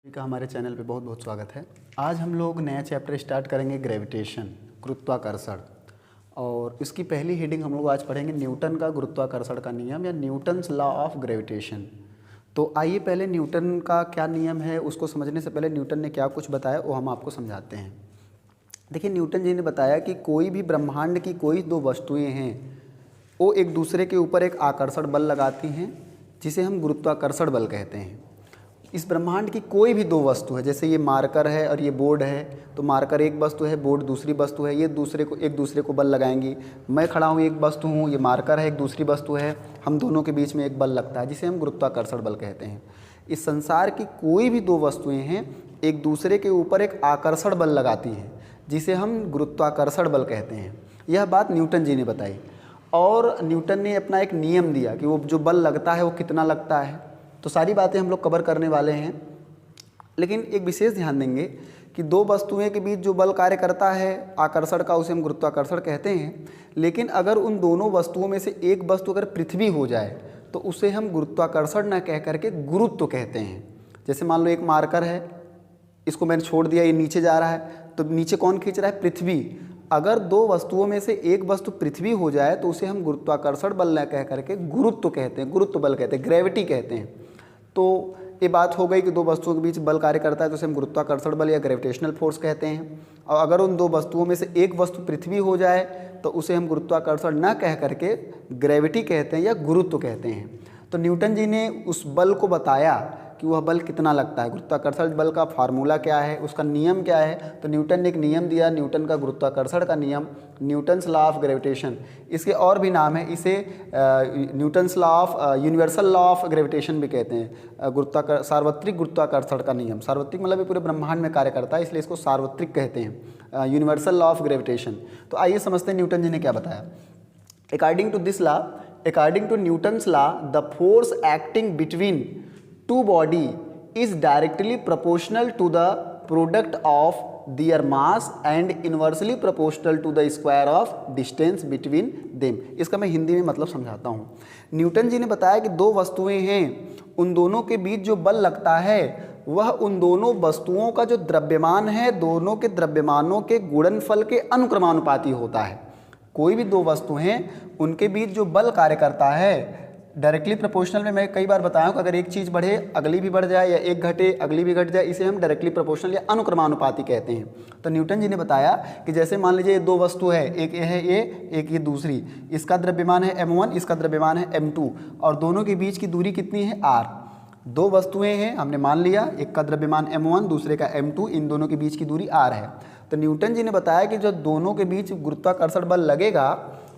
का हमारे चैनल पे बहुत बहुत स्वागत है। आज हम लोग नया चैप्टर स्टार्ट करेंगे ग्रेविटेशन, गुरुत्वाकर्षण। और इसकी पहली हेडिंग हम लोग आज पढ़ेंगे न्यूटन का गुरुत्वाकर्षण का नियम या न्यूटन्स लॉ ऑफ ग्रेविटेशन। तो आइए पहले न्यूटन का क्या नियम है उसको समझने से पहले न्यूटन ने क्या कुछ बताया वो हम आपको समझाते हैं। देखिए, न्यूटन जी ने बताया कि कोई भी ब्रह्मांड की कोई दो वस्तुएँ हैं वो एक दूसरे के ऊपर एक आकर्षण बल लगाती हैं जिसे हम गुरुत्वाकर्षण बल कहते हैं। इस ब्रह्मांड की कोई भी दो वस्तु है, जैसे ये मार्कर है और ये बोर्ड है, तो मार्कर एक वस्तु है, बोर्ड दूसरी वस्तु है, ये एक दूसरे को बल लगाएंगी। मैं खड़ा हूँ, एक वस्तु हूँ, ये मार्कर है, एक दूसरी वस्तु है, हम दोनों के बीच में एक बल लगता है जिसे हम गुरुत्वाकर्षण बल कहते हैं। इस संसार की कोई भी दो वस्तुएं हैं एक दूसरे के ऊपर एक आकर्षण बल लगाती हैं जिसे हम गुरुत्वाकर्षण बल कहते हैं। यह बात न्यूटन जी ने बताई और न्यूटन ने अपना एक नियम दिया कि वो जो बल लगता है वो कितना लगता है। तो सारी बातें हम लोग कवर करने वाले हैं, लेकिन एक विशेष ध्यान देंगे कि दो वस्तुएं के बीच जो बल कार्य करता है आकर्षण का उसे हम गुरुत्वाकर्षण कहते हैं। लेकिन अगर उन दोनों वस्तुओं में से एक वस्तु अगर पृथ्वी हो जाए तो उसे हम गुरुत्वाकर्षण न कह करके गुरुत्व कहते हैं। जैसे मान लो एक मार्कर है, इसको मैंने छोड़ दिया, ये नीचे जा रहा है, तो नीचे कौन खींच रहा है? पृथ्वी। अगर दो वस्तुओं में से एक वस्तु पृथ्वी हो जाए तो उसे हम गुरुत्वाकर्षण बल न कह करके गुरुत्व कहते हैं, गुरुत्व बल कहते हैं, ग्रेविटी कहते हैं। तो ये बात हो गई कि दो वस्तुओं के बीच बल कार्य करता है तो उसे हम गुरुत्वाकर्षण बल या ग्रेविटेशनल फोर्स कहते हैं। और अगर उन दो वस्तुओं में से एक वस्तु पृथ्वी हो जाए तो उसे हम गुरुत्वाकर्षण न कह करके ग्रेविटी कहते हैं या गुरुत्व कहते हैं। तो न्यूटन जी ने उस बल को बताया कि वह बल कितना लगता है, गुरुत्वाकर्षण बल का फार्मूला क्या है, उसका नियम क्या है। तो न्यूटन ने एक नियम दिया, न्यूटन का गुरुत्वाकर्षण का नियम, न्यूटन्स लॉ ऑफ ग्रेविटेशन। इसके और भी नाम है, इसे Newton's law of universal law of gravitation भी कहते हैं। सार्वत्रिक गुरुत्वाकर्षण का नियम, सार्वत्रिक मतलब ये पूरे ब्रह्मांड में कार्य करता है, इसलिए इसको सार्वत्रिक कहते हैं, यूनिवर्सल लॉ ऑफ ग्रेविटेशन। तो आइए समझते हैं न्यूटन जी ने क्या बताया। According to this law, according to Newton's law, the force acting between two body is directly proportional to the product of their mass and inversely proportional to the square of distance between them। इसका मैं हिंदी में मतलब समझाता हूँ। Newton जी ने बताया कि दो वस्तुएं हैं, उन दोनों के बीच जो बल लगता है वह उन दोनों वस्तुओं का जो द्रव्यमान है दोनों के द्रव्यमानों के गुणनफल के अनुक्रमानुपाती होता है। कोई भी दो वस्तु हैं उनके बीच जो बल कार्य करता है डायरेक्टली प्रोपोर्शनल में मैं कई बार बताया हूँ कि अगर एक चीज़ बढ़े अगली भी बढ़ जाए या एक घटे अगली भी घट जाए, इसे हम डायरेक्टली प्रोपोर्शनल या अनुक्रमानुपाती कहते हैं। तो न्यूटन जी ने बताया कि जैसे मान लीजिए दो वस्तु है, एक ये है ए, एक ये दूसरी, इसका द्रव्यमान है m1, इसका द्रव्यमान है m2 और दोनों के बीच की दूरी कितनी है r। दो वस्तुएं हैं, हमने मान लिया एक का द्रव्यमान m1 दूसरे का m2, इन दोनों के बीच की दूरी r है। तो न्यूटन जी ने बताया कि जो दोनों के बीच गुरुत्वाकर्षण बल लगेगा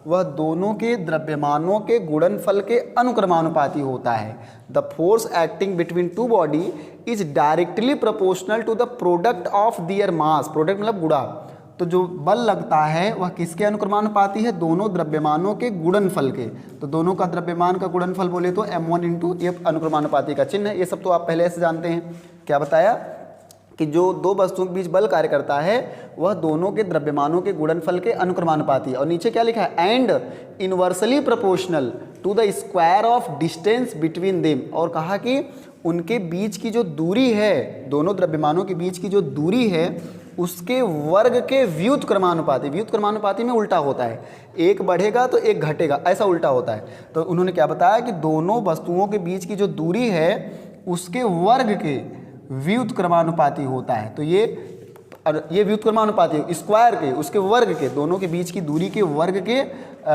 वह दोनों के द्रव्यमानों के गुणनफल के अनुक्रमानुपाती होता है। The force acting between two body is directly proportional to the product of their mass. Product मतलब गुणा। तो जो बल लगता है वह किसके अनुक्रमानुपाती है? दोनों द्रव्यमानों के गुणनफल के। तो दोनों का द्रव्यमान का गुणनफल बोले तो m1 इंटू ये अनुक्रमानुपाती का चिन्ह है। ये सब तो आप पहले से जानते हैं। क्या बताया कि जो दो वस्तुओं के बीच बल कार्य करता है वह दोनों के द्रव्यमानों के गुणनफल के अनुक्रमानुपाती है। और नीचे क्या लिखा है? And inversely proportional to the square of distance between them. और कहा कि उनके बीच की जो दूरी है, दोनों द्रव्यमानों के बीच की जो दूरी है उसके वर्ग के व्युत्क्रमानुपाती। व्युत्क्रमानुपाती में उल्टा होता है, एक बढ़ेगा तो एक घटेगा, ऐसा उल्टा होता है। तो उन्होंने क्या बताया कि दोनों वस्तुओं के बीच की जो दूरी है उसके वर्ग के व्युत्क्रमानुपाती होता है। तो ये व्युत्क्रमानुपाती स्क्वायर के, उसके वर्ग के, दोनों के बीच की दूरी के वर्ग के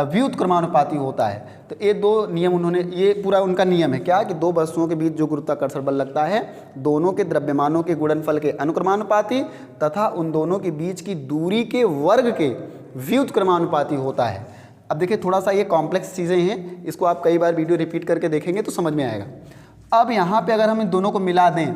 व्युत्क्रमानुपाती होता है। तो ये दो नियम उन्होंने, ये पूरा उनका नियम है क्या कि दो वस्तुओं के बीच जो गुरुत्वाकर्षण बल लगता है दोनों के द्रव्यमानों के गुणनफल के अनुक्रमानुपाती तथा उन दोनों के बीच की दूरी के वर्ग के व्युत्क्रमानुपाती होता है। अब देखिए थोड़ा सा ये कॉम्प्लेक्स चीज़ें हैं, इसको आप कई बार वीडियो रिपीट करके देखेंगे तो समझ में आएगा। अब यहाँ पे अगर हम इन दोनों को मिला दें,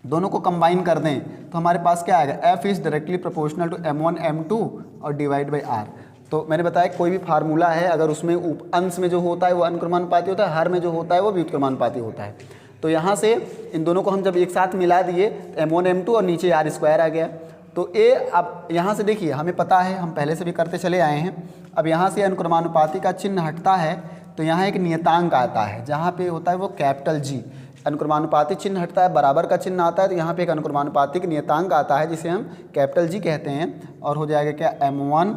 दोनों को कंबाइन कर दें तो हमारे पास क्या आएगा? F is directly proportional to m1 m2 और डिवाइड बाई r। तो मैंने बताया कोई भी फार्मूला है अगर उसमें अंश में जो होता है वो अनुक्रमानुपाती होता है, हर में जो होता है वो व्युत्क्रमानुपाती होता है। तो यहाँ से इन दोनों को हम जब एक साथ मिला दिए तो m1 m2 और नीचे r स्क्वायर आ गया। तो ये अब यहाँ से देखिए हमें पता है, हम पहले से भी करते चले आए हैं। अब यहाँ से अनुक्रमानुपाती का चिन्ह हटता है तो यहाँ एक नियतांक आता है, जहाँ पे होता है वो कैपिटल G। अनुक्रमानुपाती चिन्ह हटता है, बराबर का चिन्ह आता है, तो यहाँ पे एक अनुक्रमानुपातिक नियतांक आता है जिसे हम कैपिटल जी कहते हैं, और हो जाएगा क्या m1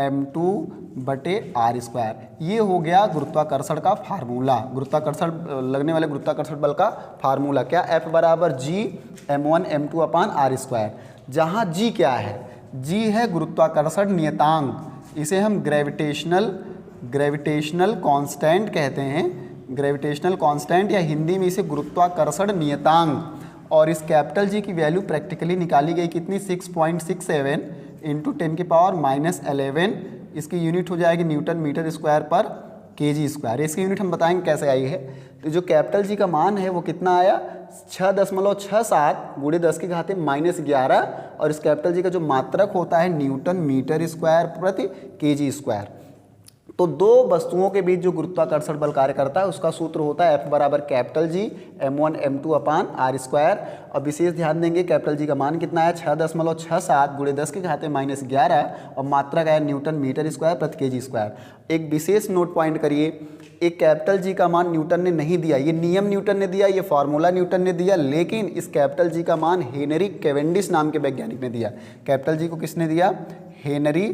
m2 बटे आर स्क्वायर। ये हो गया गुरुत्वाकर्षण का फार्मूला, गुरुत्वाकर्षण लगने वाले गुरुत्वाकर्षण बल का फार्मूला क्या, F बराबर जी m1 m2 upon R square. जहाँ जी क्या है, जी है गुरुत्वाकर्षण नियतांक, इसे हम ग्रेविटेशनल कांस्टेंट कहते हैं, ग्रेविटेशनल कांस्टेंट या हिंदी में इसे गुरुत्वाकर्षण नियतांक। और इस कैपिटल जी की वैल्यू प्रैक्टिकली निकाली गई कितनी, 6.67 इंटू 10⁻11। इसकी यूनिट हो जाएगी न्यूटन मीटर स्क्वायर पर केजी स्क्वायर। इसकी यूनिट हम बताएंगे कैसे आई है। तो जो कैपिटल जी का मान है वो कितना आया, 6.67 गुणे 10 की घात -11, और इस कैपिटल जी का जो मात्रक होता है न्यूटन मीटर स्क्वायर प्रति केजी स्क्वायर। तो दो वस्तुओं के बीच जो गुरुत्वाकर्षण बल कार्य करता है उसका सूत्र होता है F बराबर capital G m1 m2 upon R square. और विशेष ध्यान देंगे कैपिटल जी का मान कितना है, 6.67 गुणे 10 की घात -11, और मात्रक है न्यूटन मीटर स्क्वायर प्रति केजी स्क्वायर। एक विशेष नोट पॉइंट करिए, एक कैपिटल जी का मान न्यूटन ने नहीं दिया, ये नियम न्यूटन ने दिया, ये फॉर्मूला न्यूटन ने दिया, लेकिन इस कैपिटल जी का मान हेनरी कैवेंडिश नाम के वैज्ञानिक ने दिया। कैपिटल जी को किसने दिया, हेनरी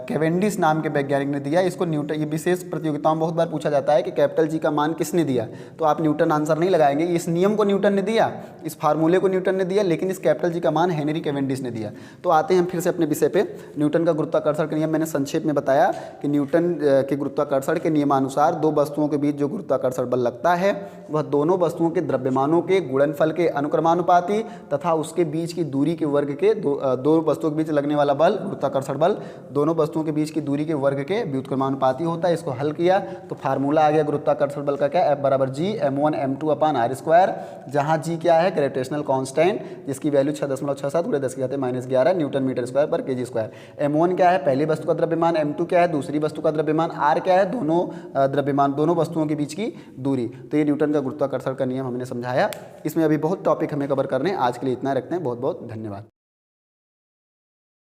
कैवेंडिश नाम के वैज्ञानिक ने दिया। इसको न्यूटन, ये विशेष प्रतियोगिताओं में बहुत बार पूछा जाता है कि कैपिटल जी का मान किसने दिया, तो आप न्यूटन आंसर नहीं लगाएंगे। इस नियम को न्यूटन ने दिया, इस फार्मूले को न्यूटन ने दिया, लेकिन इस कैपिटल जी का मान हेनरी कैवेंडिश ने दिया। तो आते हैं हम फिर से अपने विषय पे। न्यूटन का गुरुत्वाकर्षण का नियम मैंने संक्षेप में बताया कि न्यूटन के गुरुत्वाकर्षण के नियमानुसार दो वस्तुओं के बीच जो गुरुत्वाकर्षण बल लगता है वह दोनों वस्तुओं के द्रव्यमानों के गुणनफल के अनुक्रमानुपाती तथा उसके बीच की दूरी के वर्ग के दो वस्तुओं के बीच लगने वाला बल, गुरुत्वाकर्षण बल, दोनों वस्तुओं के बीच की दूरी के वर्ग के व्युत्क्रमानुपाती होता है। इसको हल किया तो फार्मूला आ गया गुरुत्वाकर्षण बल का क्या, F बराबर जी m1 m2 upon R square, जहाँ जी क्या है ग्रेविटेशनल कांस्टेंट, जिसकी वैल्यू 6.67 गुणे 10 की घात -11 न्यूटन मीटर स्क्वायर पर केजी स्क्वायर। m1 क्या है, पहली वस्तु का द्रव्यमान, m2 क्या है, दूसरी वस्तु का द्रव्यमान, r क्या है, दोनों द्रव्यमान, दोनों वस्तुओं के बीच की दूरी। तो ये न्यूटन का गुरुत्वाकर्षण का नियम हमने समझाया। इसमें अभी बहुत टॉपिक हमें कवर करने, आज के लिए इतना रखते हैं। बहुत बहुत धन्यवाद।